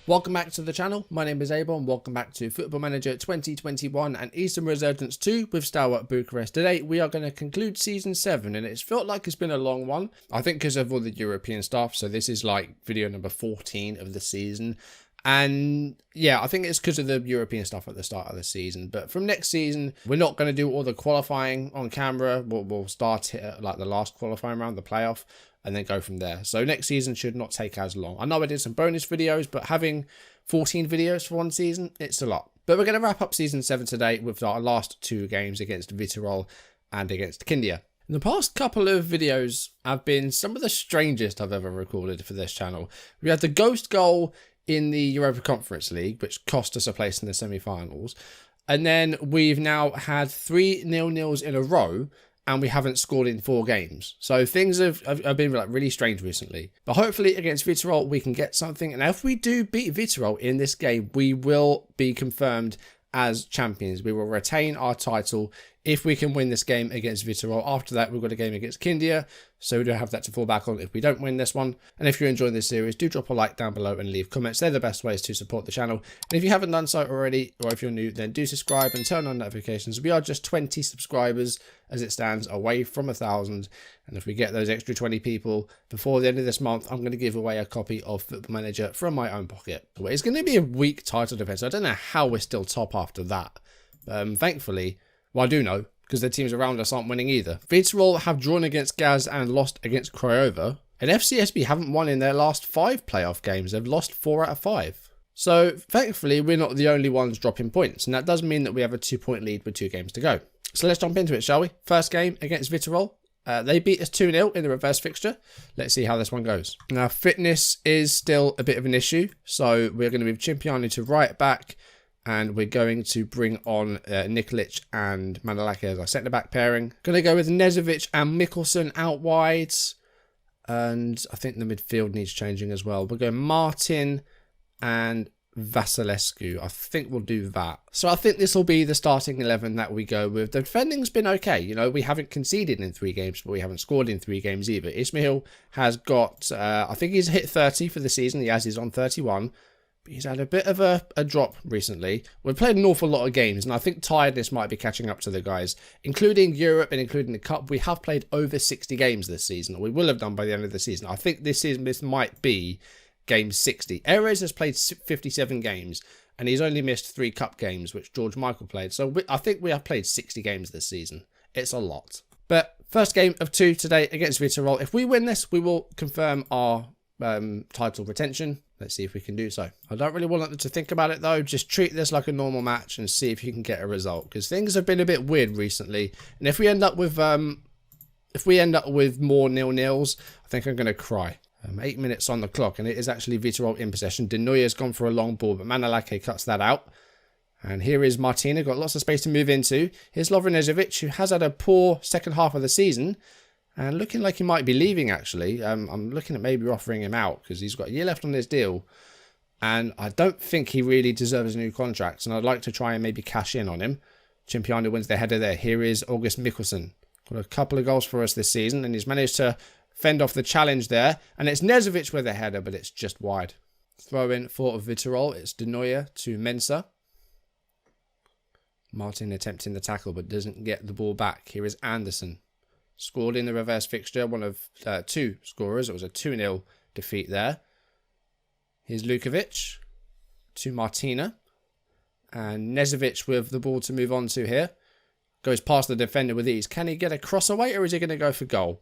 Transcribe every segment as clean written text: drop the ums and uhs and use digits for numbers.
Welcome back to the channel. My name is Abel and welcome back to Football Manager 2021 and Eastern Resurgence 2 with Steaua Bucharest. Today we are going to conclude Season 7 and it's felt like it's been a long one. I think because of all the European stuff, so this is like video number 14 of the season. And yeah, I think it's because of the European stuff at the start of the season. But from next season, we're not going to do all the qualifying on camera. We'll start it at like the last qualifying round, the playoff, and then go from there. So next season should not take as long. I know I did some bonus videos, but having 14 videos for one season, it's a lot. But we're going to wrap up Season 7 today with our last two games against Viitorul and against Kindia. The past couple of videos have been some of the strangest I've ever recorded for this channel. We had the ghost goal in the Europa Conference League, which cost us a place in the semi-finals. And then we've now had 3 0-0s in a row, and we haven't scored in 4 games. So things have been like really strange recently. But hopefully against Viitorul, we can get something. And if we do beat Viitorul in this game, we will be confirmed as champions. We will retain our title if we can win this game against Viitorul. After that, we've got a game against Kindia, so we don't have that to fall back on if we don't win this one. And if you're enjoying this series, do drop a like down below and leave comments. They're the best ways to support the channel. And if you haven't done so already, or if you're new, then do subscribe and turn on notifications. We are just 20 subscribers as it stands, away from 1,000. And if we get those extra 20 people before the end of this month, I'm going to give away a copy of Football Manager from my own pocket. It's going to be a weak title defense. I don't know how we're still top after that. Thankfully, well, I do know, because the teams around us aren't winning either. Viitorul have drawn against Gaz and lost against Craiova. And FCSB haven't won in their last 5 playoff games. They've lost 4 out of 5. So, thankfully, we're not the only ones dropping points. And that does mean that we have a 2-point lead with 2 games to go. So let's jump into it, shall we? First game against Viitorul. They beat us 2-0 in the reverse fixture. Let's see how this one goes. Now, fitness is still a bit of an issue. So, we're going to move Cimpianu to right back. And we're going to bring on Nikolic and Manolake as our centre-back pairing. Going to go with Nezovic and Mikkelsen out wide. And I think the midfield needs changing as well. We'll go Martin and Vasilescu. I think we'll do that. So I think this will be the starting 11 that we go with. The defending's been okay. You know, we haven't conceded in 3 games, but we haven't scored in 3 games either. Ismail has got, I think he's hit 30 for the season. He's on 31. He's had a bit of a drop recently. We've played an awful lot of games, and I think tiredness might be catching up to the guys. Including Europe and including the Cup, we have played over 60 games this season, or we will have done by the end of the season. I think this might be game 60. Erez has played 57 games, and he's only missed 3 Cup games, which George Michael played. So I think we have played 60 games this season. It's a lot. But first game of 2 today against Viitorul. If we win this, we will confirm our title retention. Let's see if we can do so. I don't really want them to think about it though. Just treat this like a normal match and see if you can get a result, because things have been a bit weird recently. And if we end up with more 0-0s, I think I'm going to cry. 8 minutes on the clock, and it is actually Viitorul in possession. De Neuer's gone for a long ball, but Manolake cuts that out. And here is Martina, got lots of space to move into. Here's Lovren Nezovic, who has had a poor second half of the season. And looking like he might be leaving, actually. I'm looking at maybe offering him out because he's got a year left on his deal. And I don't think he really deserves a new contract. And I'd like to try and maybe cash in on him. Cimpianu wins the header there. Here is August Mikkelsen. Got a couple of goals for us this season. And he's managed to fend off the challenge there. And it's Nezovic with the header, but it's just wide. Throw in for Viitorul. It's De Neuer to Mensah. Martin attempting the tackle, but doesn't get the ball back. Here is Anderson. Scored in the reverse fixture, one of 2 scorers. It was a 2-0 defeat there. Here's Lukovic to Martina. And Nezovic with the ball to move on to here. Goes past the defender with ease. Can he get a cross away, or is he going to go for goal?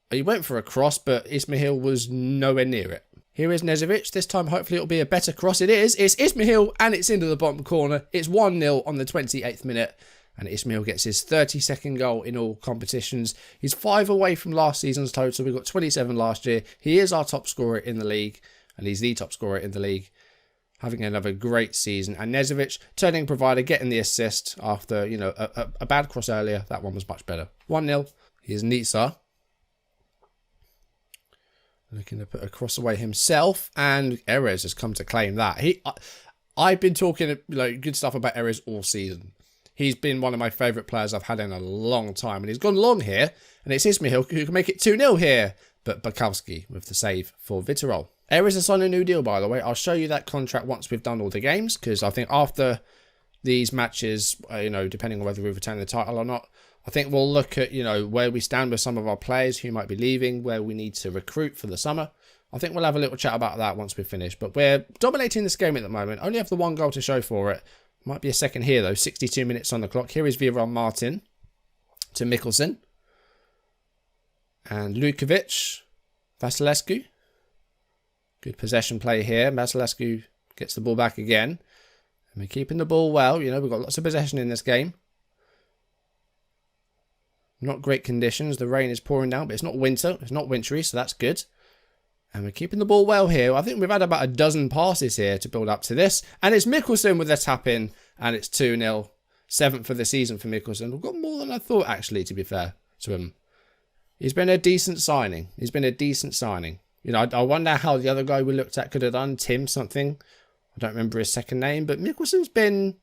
He went for a cross, but Ismail was nowhere near it. Here is Nezovic. This time, hopefully, it'll be a better cross. It is. It's Ismail, and it's into the bottom corner. It's 1-0 on the 28th minute. And Ismail gets his 32nd goal in all competitions. He's 5 away from last season's total. We got 27 last year. He is our top scorer in the league. And he's the top scorer in the league. Having another great season. And Nezovic, turning provider, getting the assist after, you know, a bad cross earlier. That one was much better. 1-0. Here's Nitsa. Looking to put a cross away himself. And Erez has come to claim that. I've been talking good stuff about Erez all season. He's been one of my favourite players I've had in a long time. And he's gone long here. And it's Ismail who can make it 2-0 here. but Bukowski with the save for Vitorol. Ares has signed a new deal, by the way. I'll show you that contract once we've done all the games, because I think after these matches, depending on whether we retain the title or not, I think we'll look at, where we stand with some of our players who might be leaving, where we need to recruit for the summer. I think we'll have a little chat about that once we finish. But we're dominating this game at the moment. Only have the one goal to show for it. Might be a second here, though. 62 minutes on the clock. Here is Viral Martin to Mikkelsen. And Lukovic. Vasilescu. Good possession play here. Vasilescu gets the ball back again. And we're keeping the ball well. We've got lots of possession in this game. Not great conditions. The rain is pouring down, but it's not winter. It's not wintry, so that's good. And we're keeping the ball well here. I think we've had about a dozen passes here to build up to this. And it's Mikkelsen with a tap in. And it's 2-0. 7th for the season for Mikkelsen. We've got more than I thought, actually, to be fair to him. He's been a decent signing. I wonder how the other guy we looked at could have done. Tim something. I don't remember his second name. But Mikkelsen's been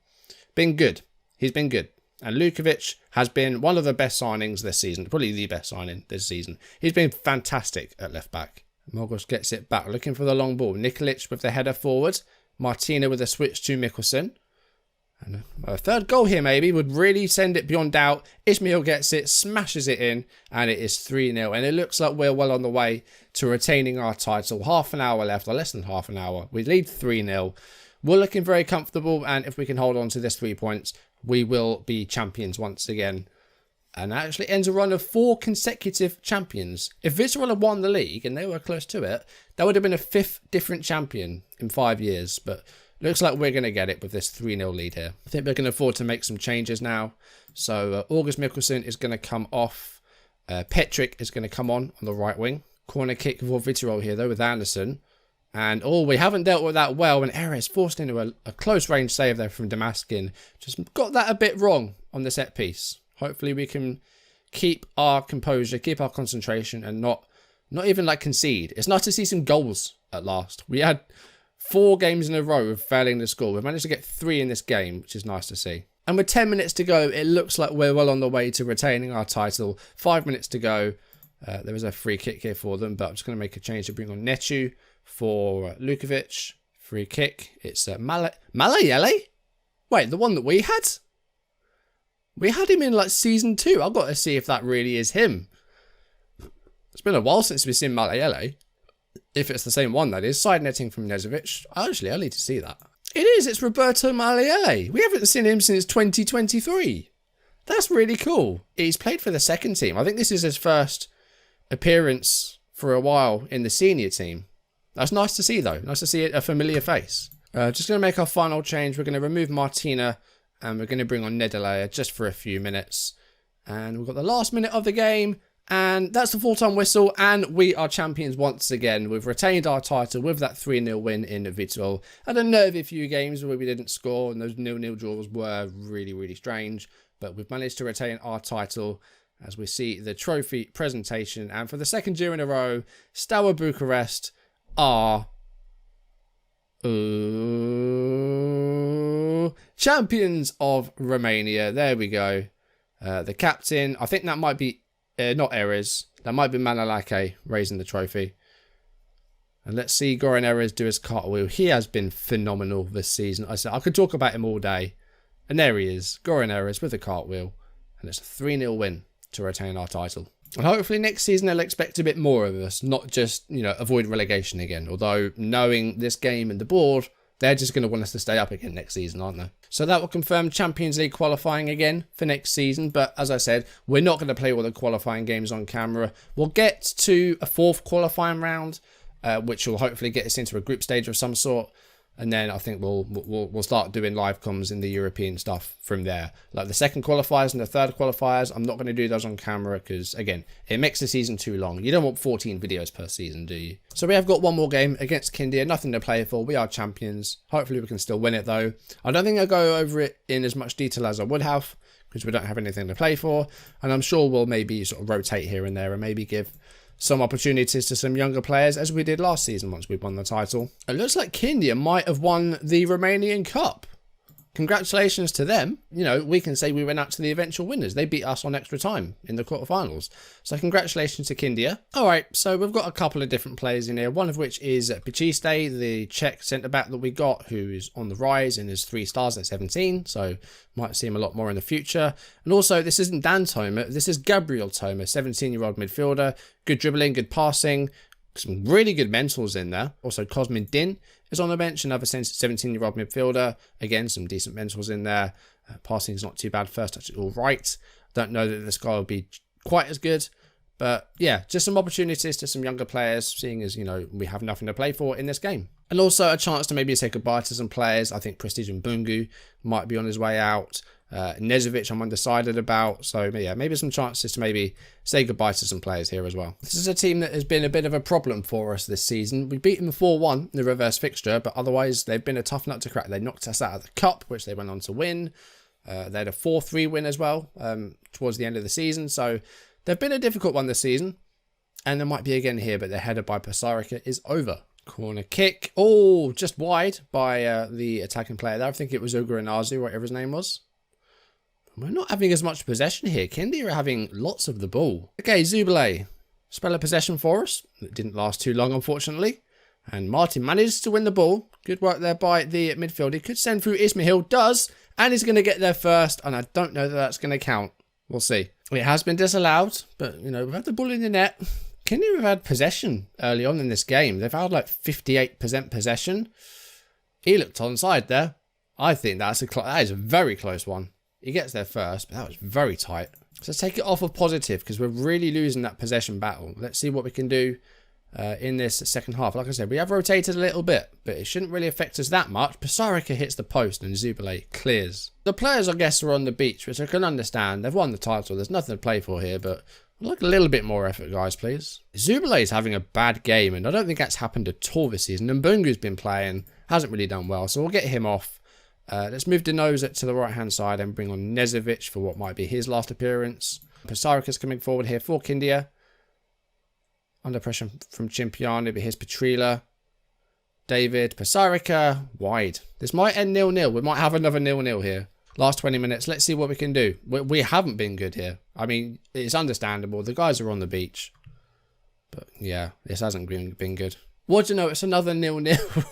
good. He's been good. And Lukovic has been one of the best signings this season. Probably the best signing this season. He's been fantastic at left back. Mogos gets it back. Looking for the long ball. Nikolic with the header forward. Martina with a switch to Mikkelsen. And a third goal here maybe would really send it beyond doubt. Ismail gets it, smashes it in, and it is 3-0. And it looks like we're well on the way to retaining our title. Half an hour left, or less than half an hour. We lead 3-0. We're looking very comfortable, and if we can hold on to this 3 points, we will be champions once again. And that actually ends a run of 4 consecutive champions. If Vitorol had won the league, and they were close to it, that would have been a 5th different champion in 5 years. But looks like we're going to get it with this 3-0 lead here. I think we can afford to make some changes now. So August Mikkelsen is going to come off. Petrick is going to come on the right wing. Corner kick for Vitorol here though with Anderson. And we haven't dealt with that well. And Ares forced into a close range save there from Damaskin. Just got that a bit wrong on the set piece. Hopefully we can keep our composure, keep our concentration, and not even concede. It's nice to see some goals at last. We had 4 games in a row of failing to score. We've managed to get 3 in this game, which is nice to see. And with 10 minutes to go, it looks like we're well on the way to retaining our title. 5 minutes to go. There is a free kick here for them, but I'm just going to make a change to bring on Nechu for Lukovic. Free kick. It's Malayele? Wait, the one that we had? We had him in season 2. I've got to see if that really is him. It's been a while since we've seen Malayele. If it's the same one, that is. Side netting from Nezovic. Actually, I need to see that. It is. It's Roberto Malayele. We haven't seen him since 2023. That's really cool. He's played for the second team. I think this is his first appearance for a while in the senior team. That's nice to see, though. Nice to see a familiar face. Just going to make our final change. We're going to remove Martina. And we're going to bring on Nedelayer just for a few minutes. And we've got the last minute of the game. And that's the full-time whistle. And we are champions once again. We've retained our title with that 3-0 win in Vitorol. Had a nervy few games where we didn't score. And those 0-0 draws were really, really strange. But we've managed to retain our title as we see the trophy presentation. And for the second year in a row, Steaua Bucharest are champions of Romania. There we go. The captain, I think that might be not Erez. That might be Manalake raising the trophy. And let's see Goran Erez do his cartwheel. He has been phenomenal this season. I could talk about him all day. And there he is, Goran Erez with a cartwheel. And it's a 3-0 win to retain our title. And hopefully next season they'll expect a bit more of us, not just, avoid relegation again. Although knowing this game and the board, they're just going to want us to stay up again next season, aren't they? So that will confirm Champions League qualifying again for next season. But as I said, we're not going to play all the qualifying games on camera. We'll get to a 4th qualifying round, which will hopefully get us into a group stage of some sort. And then I think we'll start doing live comms in the European stuff from there. Like the second qualifiers and the third qualifiers, I'm not going to do those on camera because, again, it makes the season too long. You don't want 14 videos per season, do you? So we have got one more game against Kindia. Nothing to play for. We are champions. Hopefully we can still win it, though. I don't think I'll go over it in as much detail as I would have because we don't have anything to play for. And I'm sure we'll maybe sort of rotate here and there and maybe give some opportunities to some younger players as we did last season once we won the title. It looks like Kindia might have won the Romanian Cup. congratulations to them. You know, we can say we went out to the eventual winners. They beat us on extra time in the quarterfinals. So congratulations to Kindia. All right, so we've got a couple of different players in here, one of which is Bucharest, the Czech centre-back that we got, who is on the rise and is 3 stars at 17, so might see him a lot more in the future. And also, this isn't Dan Toma, this is Gabriel Toma, 17-year-old midfielder, good dribbling, good passing, some really good mentals in there. Also, Cosmin Din is on the bench, another 17-year-old midfielder. Again, some decent mentals in there. Passing is not too bad. First touch is all right. Don't know that this guy will be quite as good. But yeah, just some opportunities to some younger players, seeing as, you know, we have nothing to play for in this game. And also a chance to maybe say goodbye to some players. I think Prestige and Bungu might be on his way out. Nezovic I'm undecided about, so yeah, maybe some chances to maybe say goodbye to some players here as well. This is a team that has been a bit of a problem for us this season. We beat them 4-1 in the reverse fixture, but otherwise they've been a tough nut to crack. They knocked us out of the cup, which they went on to win. They had a 4-3 win as well towards the end of the season, so they've been a difficult one this season, and there might be again here, but their header by Pasarica is over. Corner kick, oh, just wide by the attacking player there. I think it was Ugranazu, whatever his name was. We're not having as much possession here. Kindia are having lots of the ball. Okay, Zubale. Spell of possession for us. It didn't last too long, unfortunately. And Martin manages to win the ball. Good work there by the midfield. He could send through Ismail. Does. And he's going to get there first. And I don't know that that's going to count. We'll see. It has been disallowed. But, you know, we've had the ball in the net. Kindia have had possession early on in this game. They've had like 58% possession. He looked onside there. I think that is a very close one. He gets there first, but that was very tight. So let's take it off of positive because we're really losing that possession battle. Let's see what we can do in this second half. Like I said, we have rotated a little bit, but it shouldn't really affect us that much. Pasarica hits the post and Zubale clears. The players, I guess, are on the beach, which I can understand. They've won the title. There's nothing to play for here, but I'd like a little bit more effort, guys, please. Zubale is having a bad game, and I don't think that's happened at all this season. And Bungu's been playing, hasn't really done well, so we'll get him off. Let's move Denoza to the right-hand side and bring on Nezovic for what might be his last appearance. Pasarica's coming forward here for Kindia. Under pressure from Cimpiano, but here's Petrila. David, Pasarica, wide. This might end 0-0. We might have another 0-0 here. Last 20 minutes. Let's see what we can do. We haven't been good here. I mean, it's understandable. The guys are on the beach. But yeah, this hasn't been good. What do you know? It's another 0-0.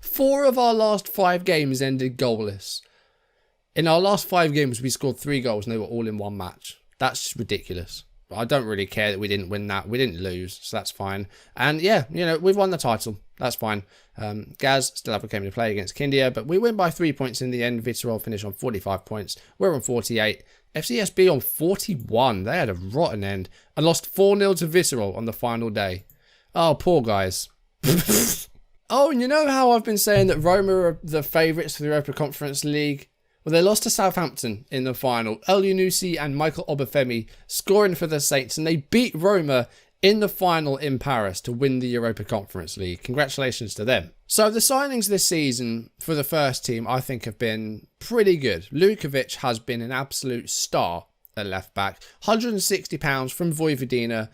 4 of our last 5 games ended goalless. In our last 5 games, we scored 3 goals and they were all in one match. That's ridiculous. But I don't really care that we didn't win that. We didn't lose, so that's fine. And yeah, you know, we've won the title. That's fine. Gaz still have a game to play against Kindia, but we win by 3 points in the end. Vitarol finished on 45 points. We're on 48. FCSB on 41. They had a rotten end and lost 4-0 to Vitarol on the final day. Oh, poor guys. Oh, and you know how I've been saying that Roma are the favourites for the Europa Conference League? Well, they lost to Southampton in the final. El Yunusi and Michael Obafemi scoring for the Saints, and they beat Roma in the final in Paris to win the Europa Conference League. Congratulations to them. So the signings this season for the first team, I think, have been pretty good. Lukovic has been an absolute star at left back. £160 from Vojvodina.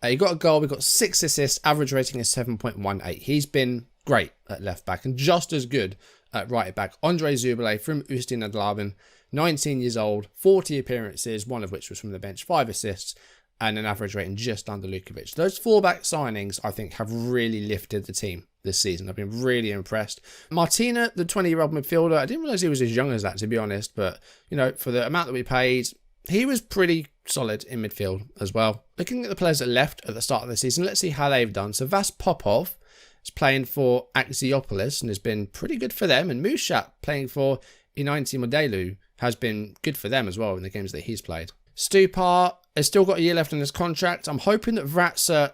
He got a goal, we got 6 assists, average rating is 7.18. He's been great at left back and just as good at right back. Andre Zubale from Ustin Adlaben, 19 years old, 40 appearances, one of which was from the bench, 5 assists, and an average rating just under Lukovic. Those fullback signings, I think, have really lifted the team this season. I've been really impressed. Martina, the 20-year-old midfielder, I didn't realise he was as young as that, to be honest, but, you know, for the amount that we paid, he was pretty solid in midfield as well. Looking at the players that left at the start of the season, let's see how they've done. So Vas Popov is playing for Axiopolis and has been pretty good for them. And Mushat playing for Inainti Modelu has been good for them as well in the games that he's played. Stupar has still got a year left on his contract. I'm hoping that Vratsa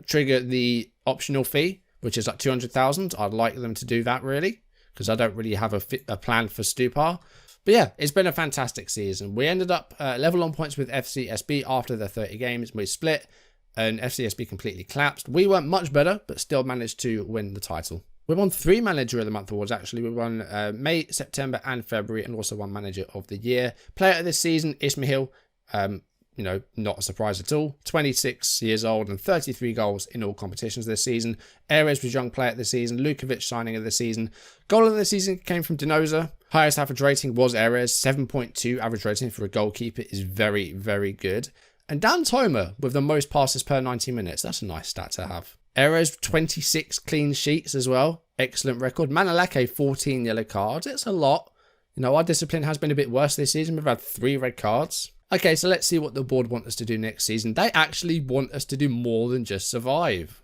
trigger the optional fee, which is like 200,000. I'd like them to do that really, because I don't really have a plan for Stupar. But yeah, it's been a fantastic season. We ended up level on points with FCSB after the 30 games. We split and FCSB completely collapsed. We weren't much better, but still managed to win the title. We won 3 Manager of the Month awards, actually. We won May, September and February, and also won Manager of the Year. Player of this season, Ismail. You know, not a surprise at all. 26 years old and 33 goals in all competitions this season. Ares was Young Player of the Season. Lukovic signing of the season. Goal of the season came from Denoza. Highest average rating was Erez. 7.2 average rating for a goalkeeper is very, very good. And Dan Toma with the most passes per 90 minutes. That's a nice stat to have. Erez, 26 clean sheets as well. Excellent record. Manalake, 14 yellow cards. It's a lot. You know, our discipline has been a bit worse this season. We've had 3 red cards. Okay, so let's see what the board want us to do next season. They actually want us to do more than just survive.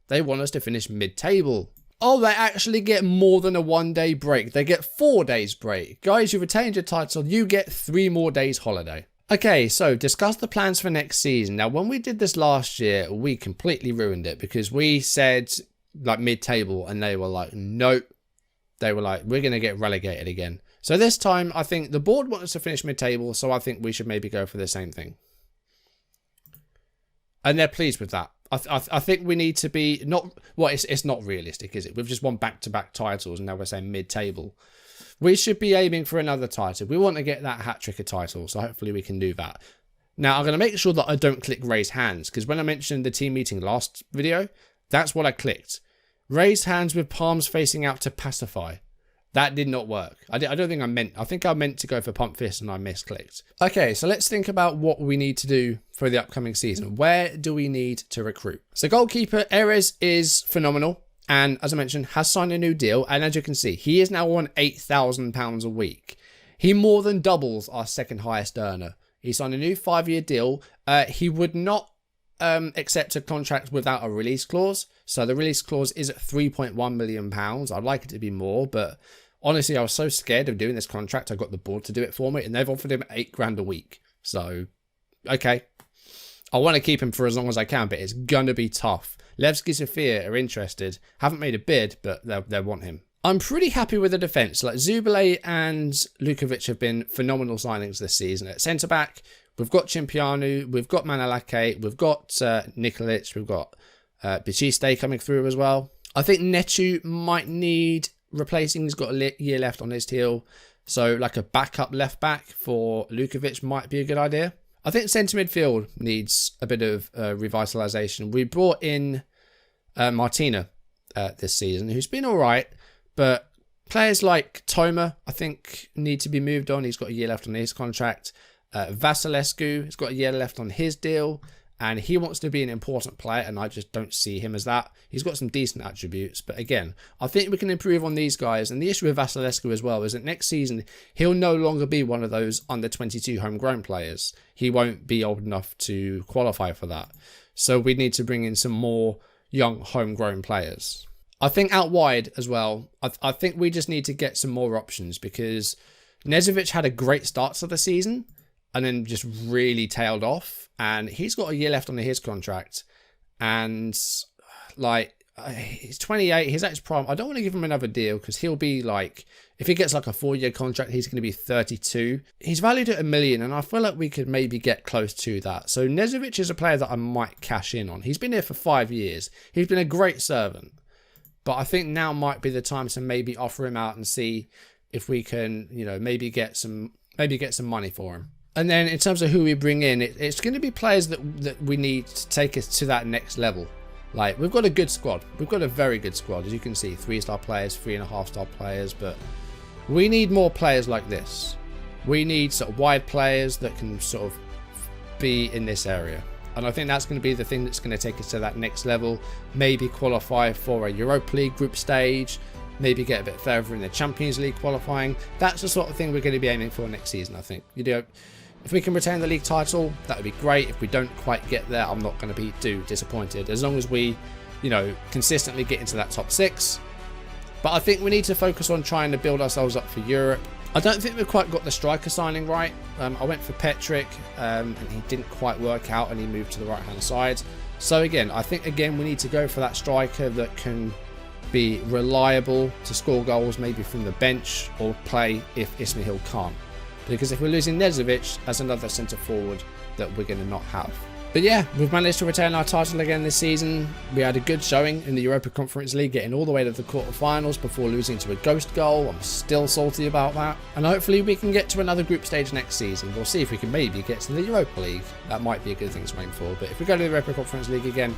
They want us to finish mid-table. Oh, they actually get more than a 1-day break. They get 4 days break. Guys, you retained your title. You get 3 more days holiday. Okay, so discuss the plans for next season. Now, when we did this last year, we completely ruined it because we said like mid-table and they were like, nope. They were like, we're going to get relegated again. So this time, I think the board wants us to finish mid-table, so I think we should maybe go for the same thing. And they're pleased with that. I think we need to be not... Well, it's not realistic, is it? We've just won back-to-back titles, and now we're saying mid-table. We should be aiming for another title. We want to get that hat-trick of titles, so hopefully we can do that. Now, I'm going to make sure that I don't click raise hands, because when I mentioned the team meeting last video, that's what I clicked. Raise hands with palms facing out to pacify. That did not work. I don't think I meant... I think I meant to go for pump fist and I misclicked. Okay, so let's think about what we need to do for the upcoming season. Where do we need to recruit? So goalkeeper Erez is phenomenal. And as I mentioned, has signed a new deal. And as you can see, he is now on £8,000 a week. He more than doubles our second highest earner. He signed a new 5-year deal. He would not accept a contract without a release clause. So the release clause is at £3.1 million. I'd like it to be more, but... Honestly, I was so scared of doing this contract, I got the board to do it for me, and they've offered him £8,000 a week. So, okay. I want to keep him for as long as I can, but it's going to be tough. Levski Sofia are interested. Haven't made a bid, but they want him. I'm pretty happy with the defence. Like, Zubile and Lukovic have been phenomenal signings this season. At centre-back, we've got Cimpianu, we've got Manalake, we've got Nikolic, we've got Biciste coming through as well. I think Netu might need... replacing. He's got a year left on his deal, so like a backup left back for Lukovic might be a good idea. I think centre midfield needs a bit of revitalisation. We brought in Martina this season, who's been all right, but players like Toma, I think, need to be moved on. He's got a year left on his contract. Vasilescu has got a year left on his deal, and he wants to be an important player, and I just don't see him as that. He's got some decent attributes, but again, I think we can improve on these guys. And the issue with Vasilescu as well is that next season, he'll no longer be one of those under-22 homegrown players. He won't be old enough to qualify for that. So we need to bring in some more young homegrown players. I think out wide as well, I think we just need to get some more options, because Nezovic had a great start to the season and then just really tailed off. And he's got a year left on his contract. And, like, he's 28. He's at his prime. I don't want to give him another deal because he'll be, like... If he gets, like, a 4-year contract, he's going to be 32. He's valued at $1 million, and I feel like we could maybe get close to that. So, Nezovic is a player that I might cash in on. He's been here for 5 years. He's been a great servant. But I think now might be the time to maybe offer him out and see if we can, you know, maybe get some money for him. And then in terms of who we bring in, it's going to be players that we need to take us to that next level. Like, we've got a good squad. We've got a very good squad. As you can see, 3-star players, 3.5-star players. But we need more players like this. We need sort of wide players that can sort of be in this area. And I think that's going to be the thing that's going to take us to that next level. Maybe qualify for a Europa League group stage. Maybe get a bit further in the Champions League qualifying. That's the sort of thing we're going to be aiming for next season, I think. You know, if we can retain the league title, that would be great. If we don't quite get there, I'm not going to be too disappointed. As long as we, you know, consistently get into that top 6. But I think we need to focus on trying to build ourselves up for Europe. I don't think we've quite got the striker signing right. I went for Petric, and he didn't quite work out, and he moved to the right-hand side. So again, I think we need to go for that striker that can be reliable to score goals, maybe from the bench, or play if Ismail can't. Because if we're losing Nezovic, that's another centre forward that we're going to not have. But yeah, we've managed to retain our title again this season. We had a good showing in the Europa Conference League, getting all the way to the quarterfinals before losing to a ghost goal. I'm still salty about that. And hopefully we can get to another group stage next season. We'll see if we can maybe get to the Europa League. That might be a good thing to aim for. But if we go to the Europa Conference League again,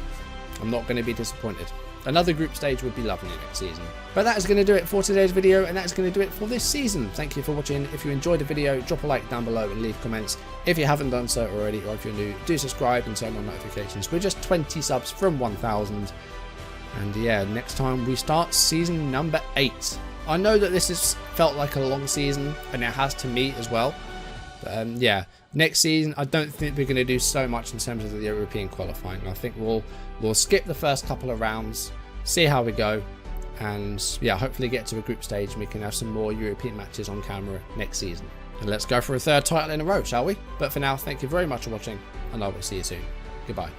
I'm not going to be disappointed. Another group stage would be lovely next season. But that is going to do it for today's video, and that's going to do it for this season. Thank you for watching. If you enjoyed the video, drop a like down below and leave comments. If you haven't done so already, or if you're new, do subscribe and turn on notifications. We're just 20 subs from 1,000. And yeah, next time we start season number 8. I know that this has felt like a long season, and it has to me as well. But yeah, next season I don't think we're going to do so much in terms of the European qualifying. I think we'll skip the first couple of rounds, see how we go, and yeah, hopefully get to a group stage and we can have some more European matches on camera next season. And let's go for a 3rd title in a row, shall we? But for now, thank you very much for watching, and I will see you soon. Goodbye.